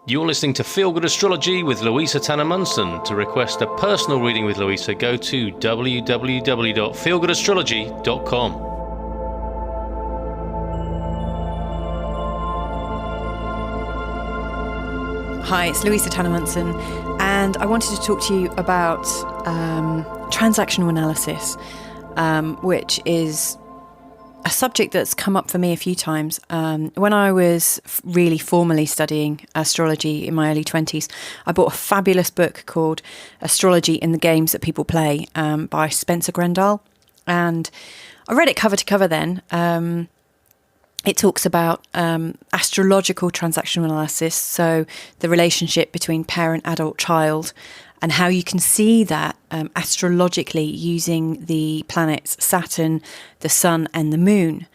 You're listening to Feel Good Astrology with Louisa Tanner Munson. To request a personal reading with Louisa, go to www.feelgoodastrology.com. Hi, it's Louisa Tanner Munson, and I wanted to talk to you about transactional analysis, which is a subject that's come up for me a few times. When I was really formally studying astrology in my early 20s, I bought a fabulous book called Astrology in the Games That People Play by Spencer Grendahl. And I read it cover to cover then. It talks about astrological transactional analysis, so the relationship between parent, adult, child, and how you can see that astrologically using the planets Saturn, the Sun and the Moon.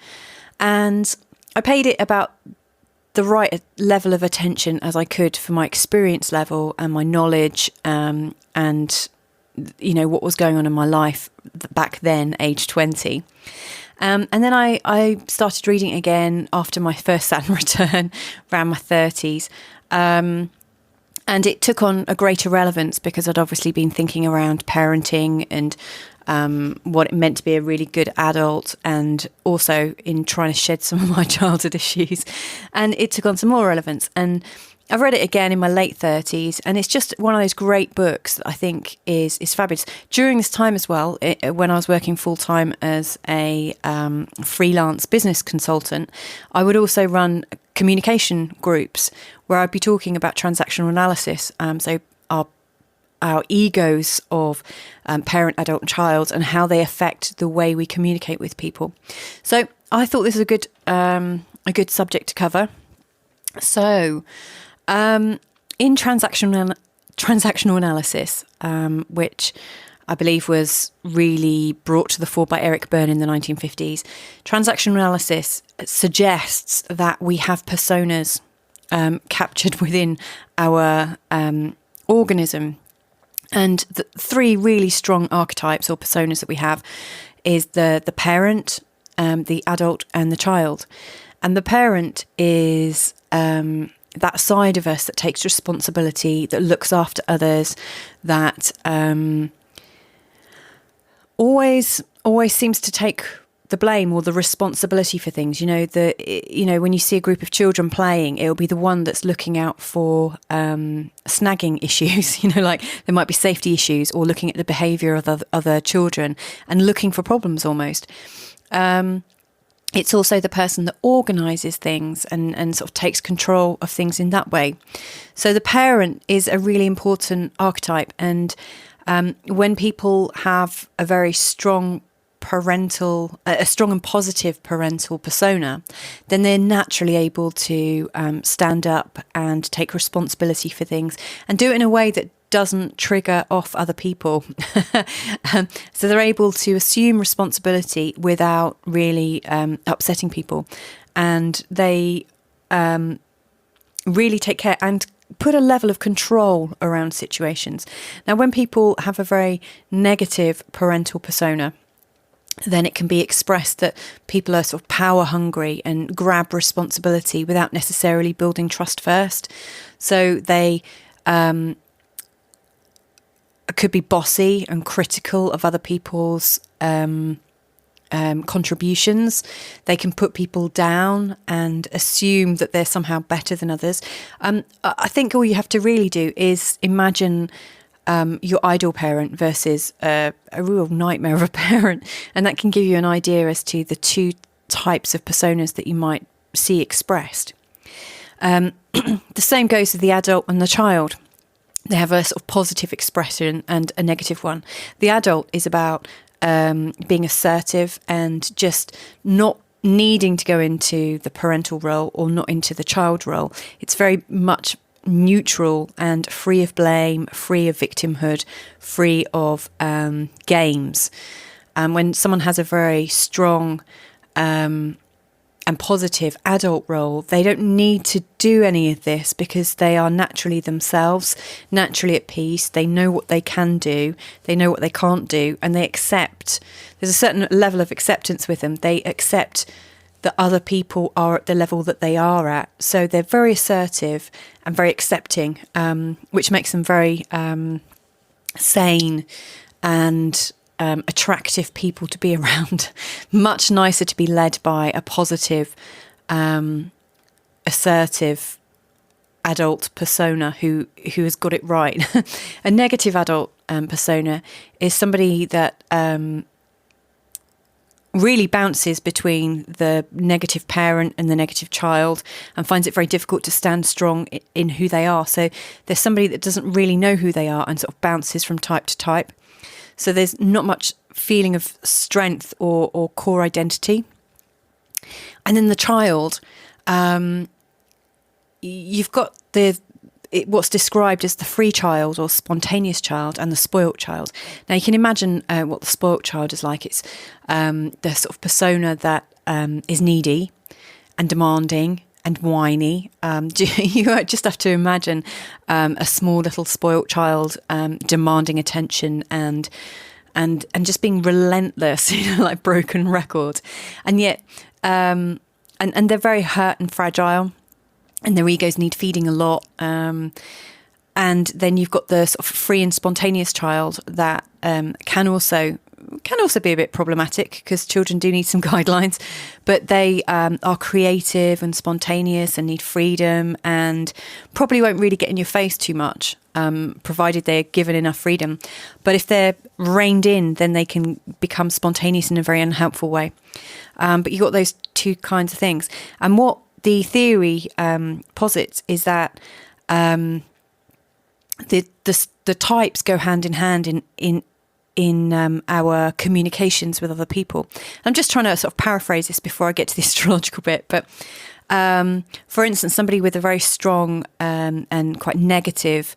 And I paid it about the right level of attention as I could for my experience level and my knowledge and, you know, what was going on in my life back then, age 20. And then I started reading it again after my first Saturn return, around my 30s. And it took on a greater relevance because I'd obviously been thinking around parenting and what it meant to be a really good adult, and also in trying to shed some of my childhood issues. And it took on some more relevance. And I've read it again in my late 30s, and it's just one of those great books that I think is fabulous. During this time as well, when I was working full-time as a freelance business consultant, I would also run communication groups where I'd be talking about transactional analysis, so our egos of parent, adult and child, and how they affect the way we communicate with people. So I thought this was a good subject to cover. So in transactional analysis, which I believe was really brought to the fore by Eric Berne in the 1950s, transactional analysis suggests that we have personas captured within our organism. And the three really strong archetypes or personas that we have is the parent, the adult and the child. And the parent is that side of us that takes responsibility, that looks after others, that always seems to take the blame or the responsibility for things. You know, when you see a group of children playing, it'll be the one that's looking out for snagging issues. You know, like there might be safety issues, or looking at the behaviour of other children and looking for problems almost. It's also the person that organises things and sort of takes control of things in that way. So the parent is a really important archetype, and when people have a very strong a strong and positive parental persona, then they're naturally able to stand up and take responsibility for things and do it in a way that doesn't trigger off other people. So they're able to assume responsibility without really upsetting people, and they really take care and put a level of control around situations. Now, when people have a very negative parental persona, then it can be expressed that people are sort of power hungry and grab responsibility without necessarily building trust first. So they could be bossy and critical of other people's contributions. They can put people down and assume that they're somehow better than others. I think all you have to really do is imagine your ideal parent versus a real nightmare of a parent, and that can give you an idea as to the two types of personas that you might see expressed. The same goes with the adult and the child. They have a sort of positive expression and a negative one. The adult is about being assertive and just not needing to go into the parental role or not into the child role. It's very much neutral and free of blame, free of victimhood, free of games. When someone has a very strong and positive adult role, they don't need to do any of this because they are naturally themselves, naturally at peace. They know what they can do, they know what they can't do, and they accept. There's a certain level of acceptance with them. They accept that other people are at the level that they are at. So they're very assertive and very accepting, which makes them very sane and attractive people to be around. Much nicer to be led by a positive, assertive adult persona who has got it right. A negative adult persona is somebody that really bounces between the negative parent and the negative child and finds it very difficult to stand strong in who they are. So there's somebody that doesn't really know who they are and sort of bounces from type to type. So there's not much feeling of strength or core identity. And then the child, you've got what's described as the free child or spontaneous child and the spoilt child. Now you can imagine what the spoilt child is like. It's the sort of persona that is needy and demanding and whiny. You just have to imagine a small little spoilt child demanding attention and just being relentless, like broken record. And yet, and they're very hurt and fragile. And their egos need feeding a lot. And then you've got the sort of free and spontaneous child that can also be a bit problematic because children do need some guidelines. But they are creative and spontaneous and need freedom and probably won't really get in your face too much, provided they're given enough freedom. But if they're reined in, then they can become spontaneous in a very unhelpful way. But you've got those two kinds of things. And what the theory posits is that the types go hand in hand in our communications with other people. I'm just trying to sort of paraphrase this before I get to the astrological bit. But for instance, somebody with a very strong and quite negative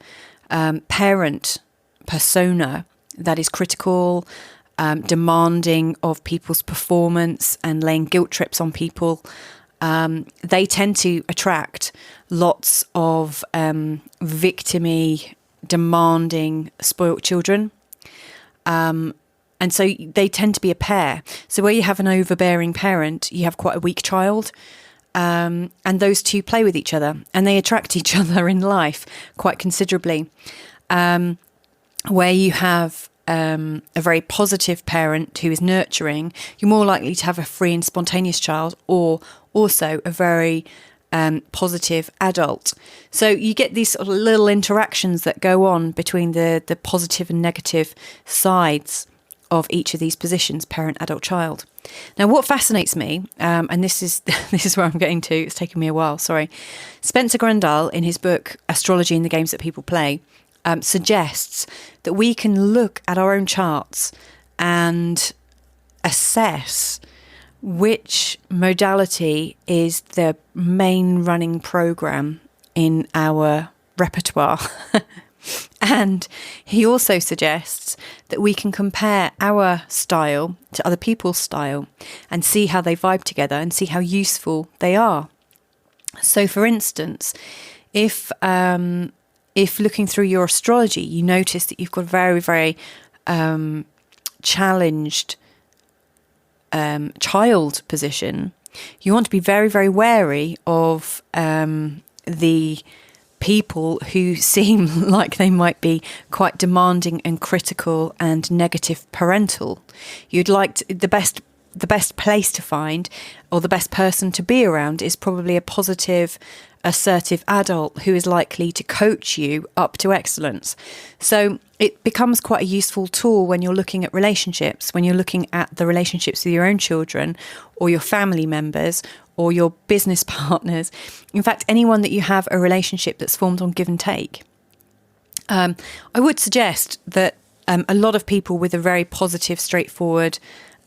parent persona that is critical, demanding of people's performance and laying guilt trips on people. They tend to attract lots of victim-y, demanding, spoilt children. And so they tend to be a pair. So where you have an overbearing parent, you have quite a weak child. And those two play with each other and they attract each other in life quite considerably. Where you have a very positive parent who is nurturing, you're more likely to have a free and spontaneous child or also a very positive adult. So you get these sort of little interactions that go on between the positive and negative sides of each of these positions, parent, adult, child. Now, what fascinates me, and this is where I'm getting to, it's taken me a while, sorry. Spencer Grendahl, in his book, Astrology and the Games That People Play, suggests that we can look at our own charts and assess which modality is the main running program in our repertoire. And he also suggests that we can compare our style to other people's style and see how they vibe together and see how useful they are. So, for instance, if looking through your astrology, you notice that you've got a very, very challenged child position, you want to be very, very wary of the people who seem like they might be quite demanding and critical and negative parental. You'd like to, the best place to find, or the best person to be around, is probably a positive, assertive adult who is likely to coach you up to excellence. So it becomes quite a useful tool when you're looking at relationships, when you're looking at the relationships with your own children or your family members or your business partners. In fact, anyone that you have a relationship that's formed on give and take. I would suggest that a lot of people with a very positive, straightforward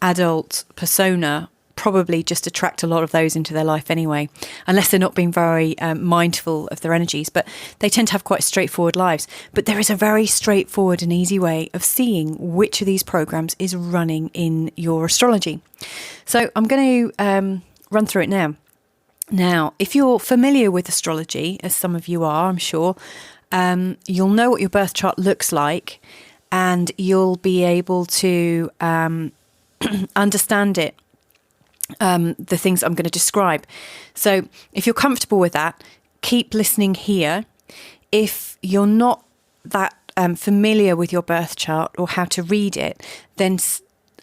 adult persona probably just attract a lot of those into their life anyway, unless they're not being very mindful of their energies. But they tend to have quite straightforward lives. But there is a very straightforward and easy way of seeing which of these programs is running in your astrology. So I'm going to run through it now. Now, if you're familiar with astrology, as some of you are, I'm sure, you'll know what your birth chart looks like, and you'll be able to understand it the things I'm going to describe. So if you're comfortable with that, keep listening here. If you're not that familiar with your birth chart or how to read it, then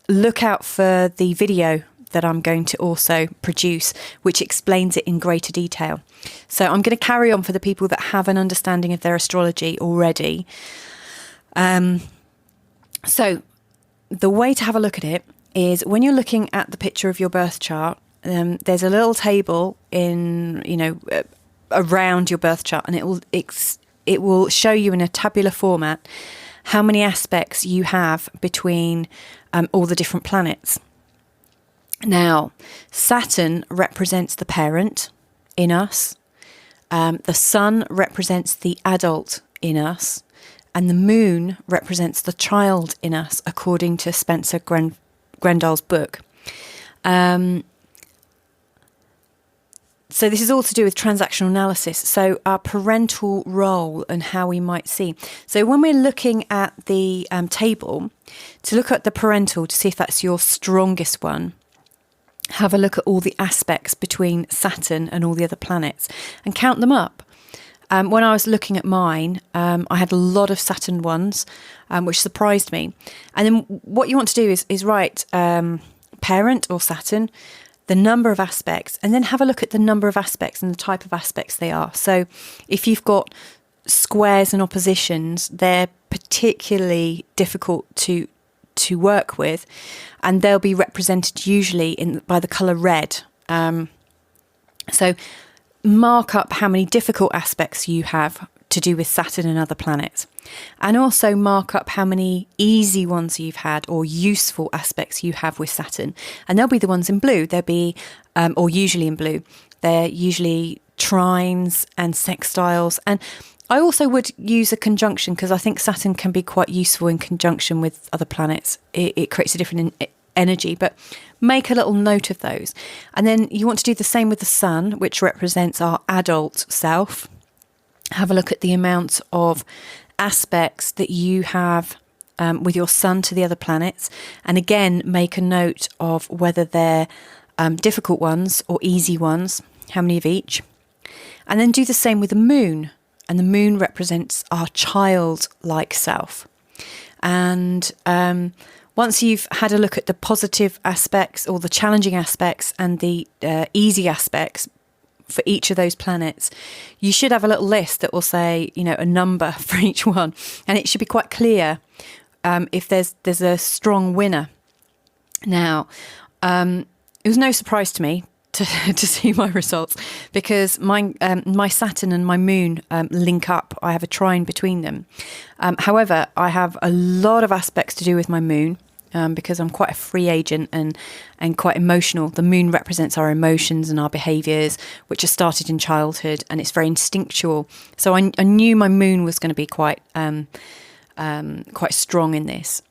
look out for the video that I'm going to also produce, which explains it in greater detail. So I'm going to carry on for the people that have an understanding of their astrology already. So the way to have a look at it is when you're looking at the picture of your birth chart, there's a little table around your birth chart, and it will show you in a tabular format how many aspects you have between all the different planets. Now, Saturn represents the parent in us. The sun represents the adult in us. And the moon represents the child in us, according to Spencer Grendahl's book. So this is all to do with transactional analysis. So our parental role and how we might see. So when we're looking at the table, to look at the parental to see if that's your strongest one, have a look at all the aspects between Saturn and all the other planets and count them up. When I was looking at mine, I had a lot of Saturn ones, which surprised me. And then what you want to do is write parent or Saturn, the number of aspects, and then have a look at the number of aspects and the type of aspects they are. So if you've got squares and oppositions, they're particularly difficult to work with, and they'll be represented usually by the colour red. So mark up how many difficult aspects you have to do with Saturn and other planets, and also mark up how many easy ones you've had or useful aspects you have with Saturn, and they'll be the ones in blue. They'll be, or usually in blue, they're usually trines and sextiles. And I also would use a conjunction, because I think Saturn can be quite useful in conjunction with other planets. It creates a different energy, but make a little note of those. And then you want to do the same with the sun, which represents our adult self. Have a look at the amount of aspects that you have with your sun to the other planets. And again, make a note of whether they're difficult ones or easy ones, how many of each. And then do the same with the moon. And the moon represents our childlike self. And once you've had a look at the positive aspects or the challenging aspects and the easy aspects for each of those planets, you should have a little list that will say, a number for each one. And it should be quite clear if there's a strong winner. Now, it was no surprise to me to see my results, because my Saturn and my moon link up. I have a trine between them. However, I have a lot of aspects to do with my moon, because I'm quite a free agent and quite emotional. The moon represents our emotions and our behaviours, which are started in childhood, and it's very instinctual. So I knew my moon was going to be quite strong in this.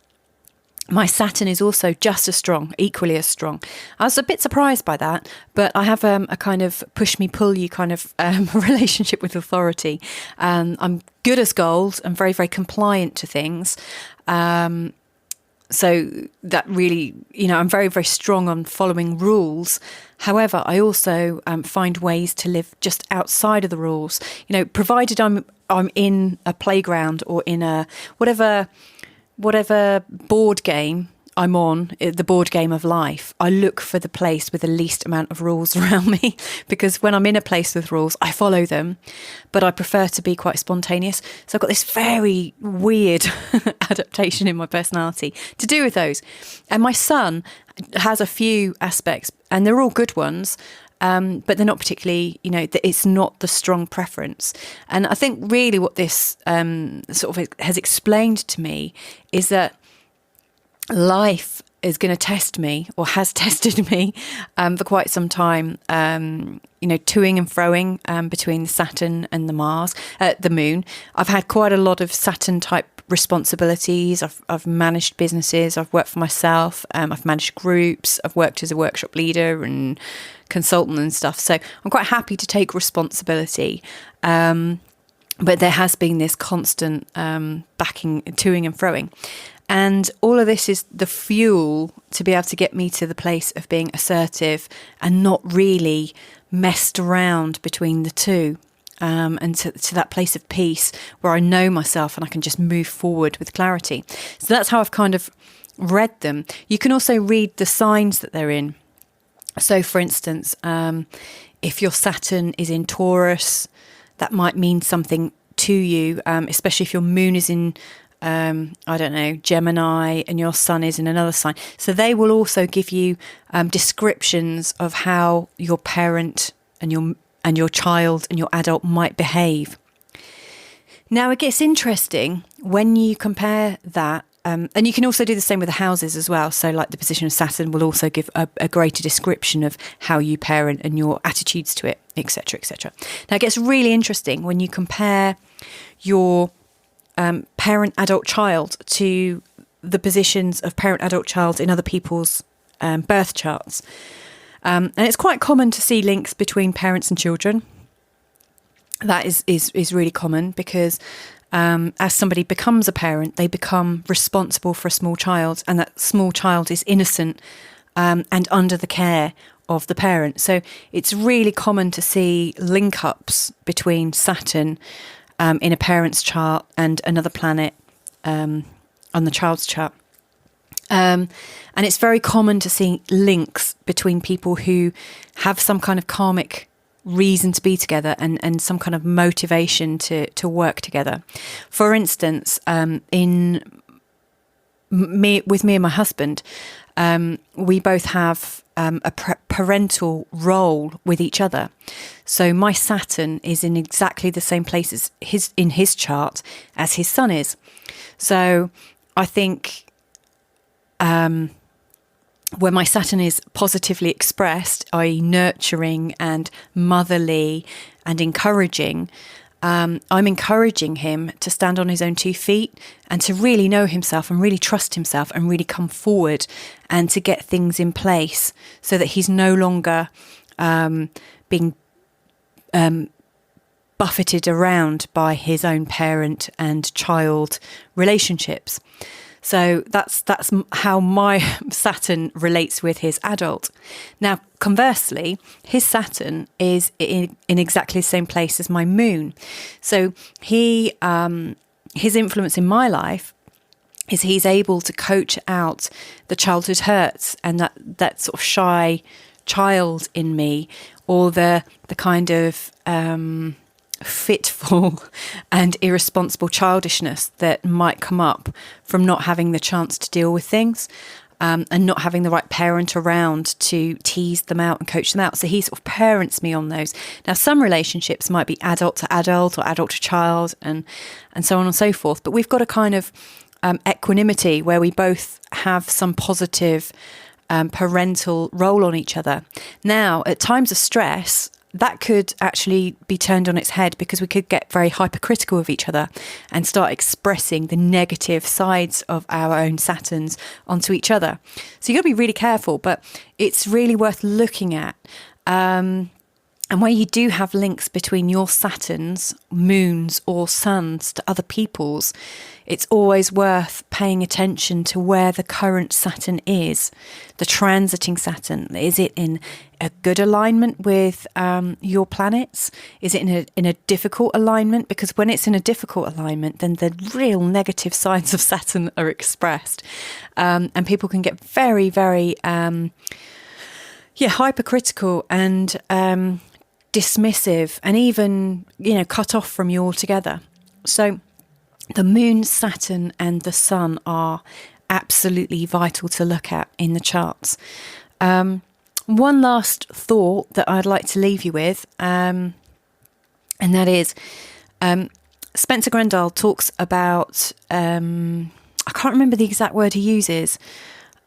My Saturn is also just as strong, equally as strong. I was a bit surprised by that, but I have a kind of push-me-pull-you kind of relationship with authority. I'm good as gold and very, very compliant to things. So that really, I'm very, very strong on following rules. However, I also find ways to live just outside of the rules. Provided I'm in a playground or in a whatever board game I'm on, the board game of life, I look for the place with the least amount of rules around me, because when I'm in a place with rules, I follow them, but I prefer to be quite spontaneous. So I've got this very weird adaptation in my personality to do with those. And my sun has a few aspects, and they're all good ones, but they're not particularly, it's not the strong preference. And I think really what this sort of has explained to me is that life is going to test me, or has tested me for quite some time, toing and froing between Saturn and the moon. I've had quite a lot of Saturn type responsibilities. I've managed businesses, I've worked for myself, I've managed groups, I've worked as a workshop leader and consultant and stuff. So I'm quite happy to take responsibility. But there has been this constant toing and froing. And all of this is the fuel to be able to get me to the place of being assertive and not really messed around between the two. And to that place of peace where I know myself and I can just move forward with clarity. So that's how I've kind of read them. You can also read the signs that they're in. So, for instance, if your Saturn is in Taurus, that might mean something to you, especially if your moon is in, Gemini, and your sun is in another sign. So they will also give you descriptions of how your parent and your child and your adult might behave. Now, it gets interesting when you compare that. And you can also do the same with the houses as well. So like the position of Saturn will also give a greater description of how you parent and your attitudes to it, etc., etc. Now, it gets really interesting when you compare your parent, adult, child to the positions of parent, adult, child in other people's birth charts. And it's quite common to see links between parents and children. That is really common because as somebody becomes a parent, they become responsible for a small child, and that small child is innocent and under the care of the parent. So it's really common to see link-ups between Saturn in a parent's chart and another planet on the child's chart. And it's very common to see links between people who have some kind of karmic reason to be together and some kind of motivation to work together. For instance, with me and my husband, we both have a parental role with each other. So my Saturn is in exactly the same place as in his chart as his sun is. So I think when my Saturn is positively expressed, i.e. nurturing and motherly and encouraging, I'm encouraging him to stand on his own 2 feet and to really know himself and really trust himself and really come forward and to get things in place so that he's no longer being buffeted around by his own parent and child relationships. So that's how my Saturn relates with his adult. Now, conversely, his Saturn is in exactly the same place as my moon. So his influence in my life is he's able to coach out the childhood hurts and that sort of shy child in me, or the kind of fitful and irresponsible childishness that might come up from not having the chance to deal with things and not having the right parent around to tease them out and coach them out. So he sort of parents me on those. Now, some relationships might be adult to adult or adult to child and so on and so forth. But we've got a kind of equanimity where we both have some positive parental role on each other. Now, at times of stress, that could actually be turned on its head because we could get very hypercritical of each other and start expressing the negative sides of our own Saturns onto each other. So you've got to be really careful, but it's really worth looking at. And where you do have links between your Saturns, moons or suns to other people's, it's always worth paying attention to where the current Saturn is, the transiting Saturn. Is it in a good alignment with your planets? Is it in a difficult alignment? Because when it's in a difficult alignment, then the real negative sides of Saturn are expressed. And people can get very, very hypercritical and dismissive and even, cut off from you altogether. So the moon, Saturn and the sun are absolutely vital to look at in the charts. One last thought that I'd like to leave you with, and that is Spencer Grendahl talks about, I can't remember the exact word he uses,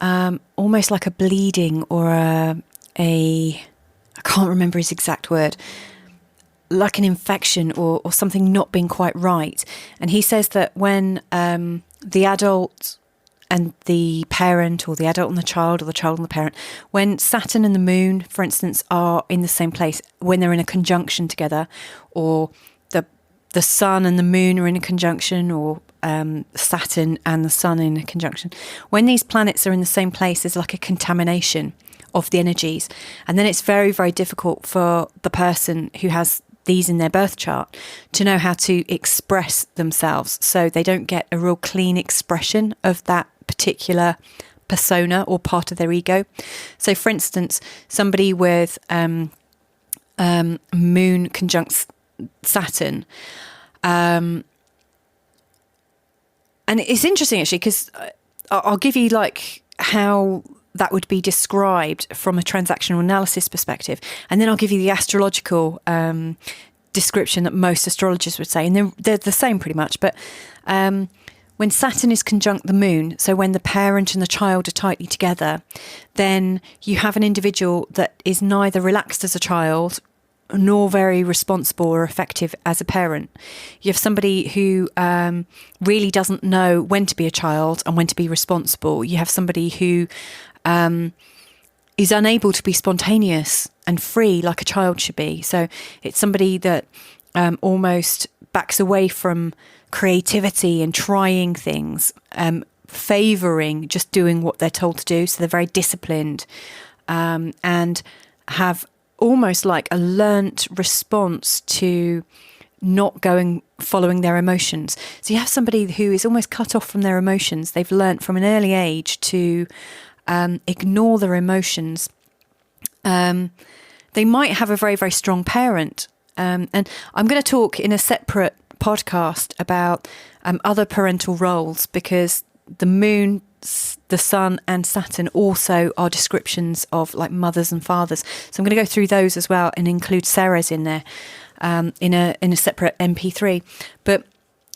almost like a bleeding or I can't remember his exact word, like an infection or something not being quite right. And he says that when the adult and the parent, or the adult and the child, or the child and the parent, when Saturn and the moon, for instance, are in the same place, when they're in a conjunction together, or the sun and the moon are in a conjunction, or Saturn and the sun in a conjunction, when these planets are in the same place, there's like a contamination of the energies. And then it's very, very difficult for the person who has these in their birth chart to know how to express themselves. So they don't get a real clean expression of that particular persona or part of their ego. So for instance, somebody with moon conjunct Saturn, and it's interesting actually, because I'll give you like how that would be described from a transactional analysis perspective, and then I'll give you the astrological description that most astrologers would say, and they're the same pretty much. But when Saturn is conjunct the moon, so when the parent and the child are tightly together, then you have an individual that is neither relaxed as a child nor very responsible or effective as a parent. You have somebody who really doesn't know when to be a child and when to be responsible. You have somebody who is unable to be spontaneous and free like a child should be. So it's somebody that almost backs away from creativity and trying things, favouring just doing what they're told to do. So they're very disciplined and have almost like a learnt response to not following their emotions. So you have somebody who is almost cut off from their emotions. They've learnt from an early age to ignore their emotions. They might have a very, very strong parent. And I'm going to talk in a separate podcast about other parental roles, because the moon, the sun and Saturn also are descriptions of like mothers and fathers. So I'm going to go through those as well and include Sarah's in there in a separate MP3. But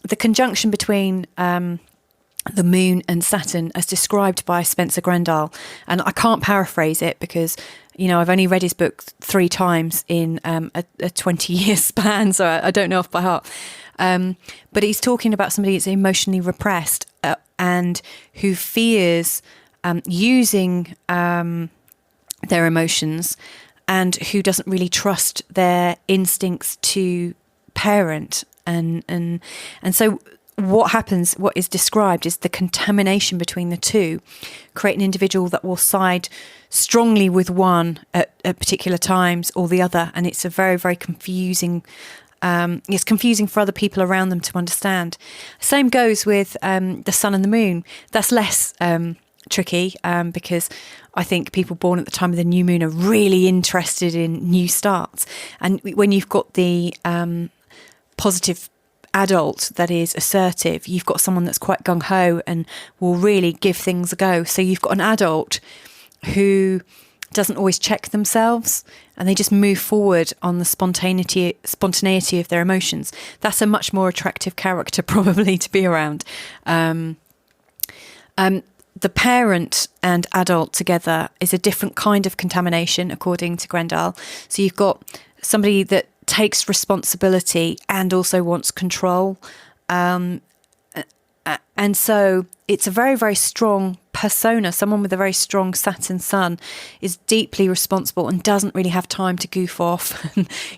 the conjunction between the moon and Saturn as described by Spencer Grendahl, and I can't paraphrase it because I've only read his book 3 times in a 20-year span, so I don't know off by heart. But he's talking about somebody that's emotionally repressed and who fears using their emotions, and who doesn't really trust their instincts to parent. And so what happens, what is described is the contamination between the two, create an individual that will side strongly with one at particular times or the other. And it's a very, very confusing, it's confusing for other people around them to understand. Same goes with the sun and the moon. That's less tricky because I think people born at the time of the new moon are really interested in new starts. And when you've got the positive adult that is assertive, you've got someone that's quite gung-ho and will really give things a go. So you've got an adult who doesn't always check themselves and they just move forward on the spontaneity of their emotions. That's a much more attractive character probably to be around. The parent and adult together is a different kind of contamination, according to Grendahl. So you've got somebody that takes responsibility and also wants control. And so it's a very, very strong persona. Someone with a very strong Saturn sun is deeply responsible and doesn't really have time to goof off.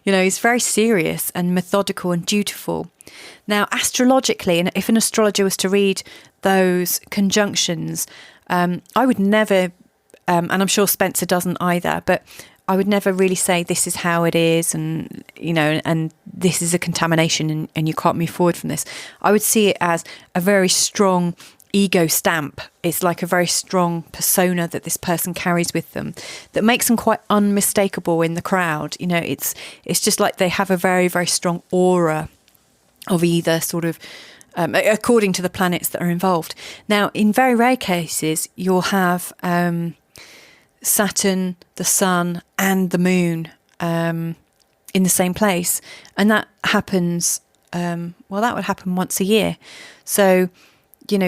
He's very serious and methodical and dutiful. Now, astrologically, and if an astrologer was to read those conjunctions, I would never, and I'm sure Spencer doesn't either, but I would never really say this is how it is and this is a contamination and you can't move forward from this. I would see it as a very strong ego stamp. It's like a very strong persona that this person carries with them that makes them quite unmistakable in the crowd. It's just like they have a very, very strong aura of either sort of, according to the planets that are involved. Now, in very rare cases, you'll have Saturn, the sun and the moon in the same place. And that happens, that would happen once a year. So,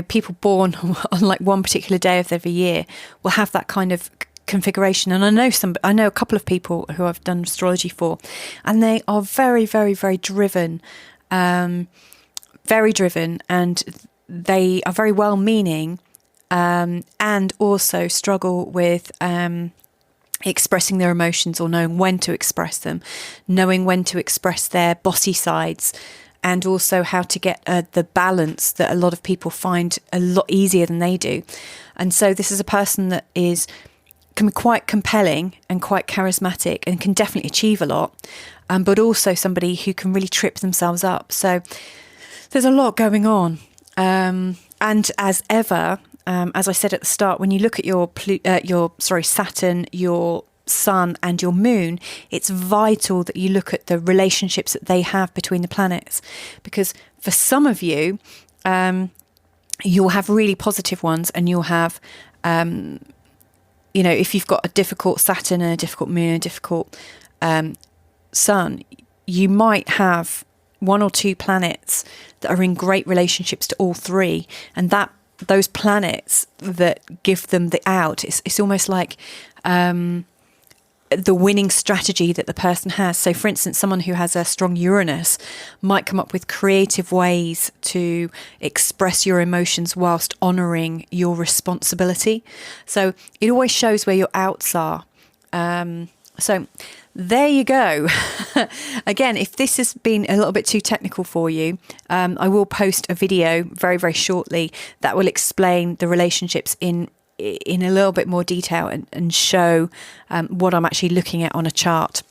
people born on like one particular day of every year will have that kind of configuration. And I know a couple of people who I've done astrology for, and they are very, very, very driven, and they are very well-meaning, and also struggle with expressing their emotions or knowing when to express them, knowing when to express their bossy sides, and also how to get the balance that a lot of people find a lot easier than they do. And so this is a person that can be quite compelling and quite charismatic and can definitely achieve a lot, but also somebody who can really trip themselves up. So there's a lot going on. And as ever, as I said at the start, when you look at your Saturn, your Sun and your Moon, it's vital that you look at the relationships that they have between the planets, because for some of you, you'll have really positive ones, and you'll have, if you've got a difficult Saturn and a difficult Moon and a difficult Sun, you might have one or two planets that are in great relationships to all three, and those planets that give them the out, it's almost like the winning strategy that the person has. So for instance, someone who has a strong Uranus might come up with creative ways to express your emotions whilst honouring your responsibility. So it always shows where your outs are. So there you go. Again, if this has been a little bit too technical for you, I will post a video very, very shortly that will explain the relationships in a little bit more detail and show what I'm actually looking at on a chart.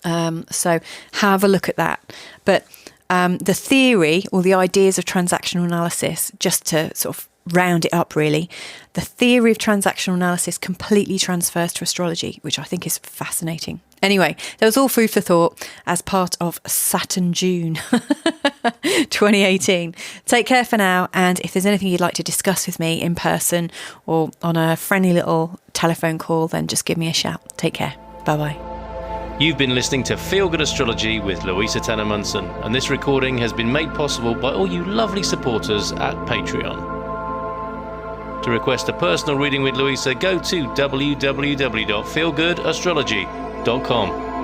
So have a look at that. But the theory or the ideas of transactional analysis, just to sort of round it up really, the theory of transactional analysis completely transfers to astrology, which I think is fascinating. Anyway, that was all food for thought as part of Saturn June 2018. Take care for now, and if there's anything you'd like to discuss with me in person or on a friendly little telephone call, then just give me a shout. Take care. Bye-bye. You've been listening to Feel Good Astrology with Louisa Tanner Munson, and this recording has been made possible by all you lovely supporters at Patreon. To request a personal reading with Louisa, go to www.feelgoodastrology.com.